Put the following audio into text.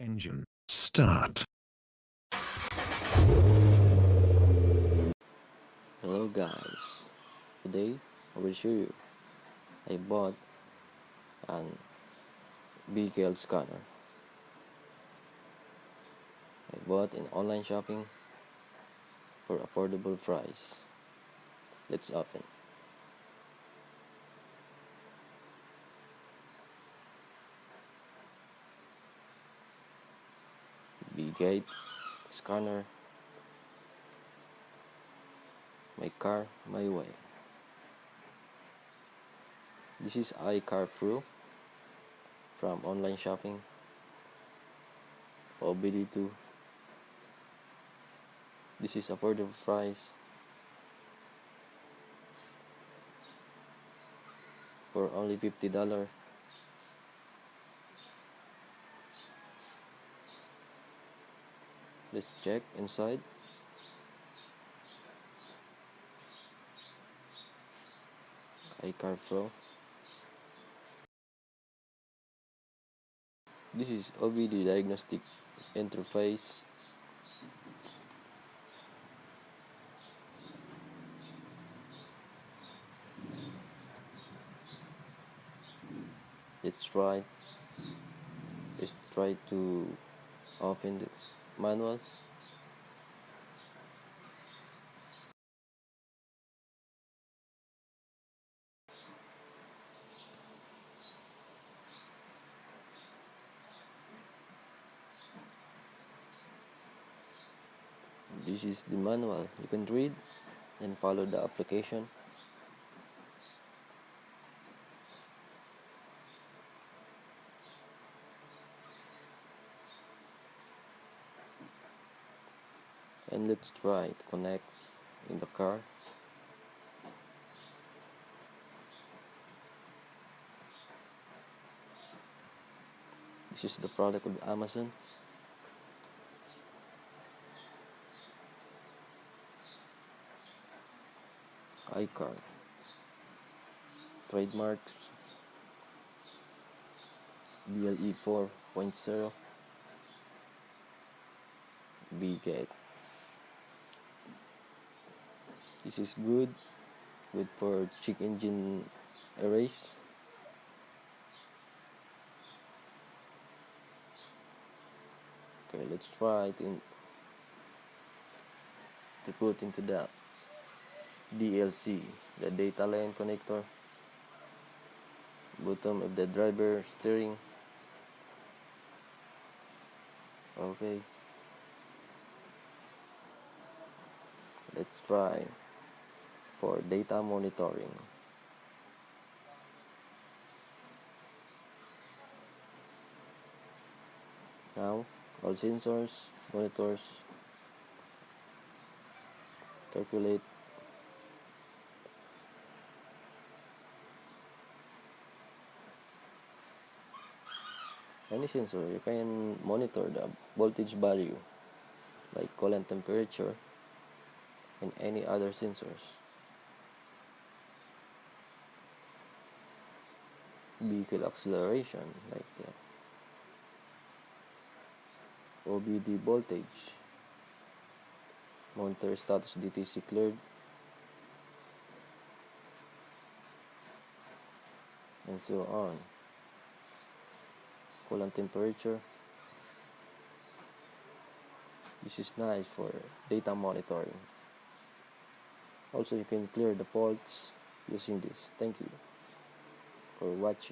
Engine start. Hello guys, today I will show you I bought an Vgate scanner. I bought in online shopping for affordable price. Let's open. Vgate scanner. My car, my way. This is iCAR Pro from online shopping. OBD2. This is affordable price for only $50. Let's check inside. iCAR Pro. This is OBD diagnostic interface. Let's try to open the manuals. This is the manual. You can read and follow the application. And let's try to connect in the car. This is the product of Amazon. iCAR. Trademarks. BLE 4.0. Vgate. This is good for check engine erase. Okay, let's try to put into the DLC, the data line connector, bottom of the driver steering. Okay, let's try for data monitoring. Now all sensors, monitors, calculate. Any sensor, you can monitor the voltage value like coolant temperature and any other sensors. Vehicle acceleration like the OBD voltage, monitor status DTC cleared, and so on. Coolant temperature. This is nice for data monitoring. Also, you can clear the faults using this. Thank you for watching.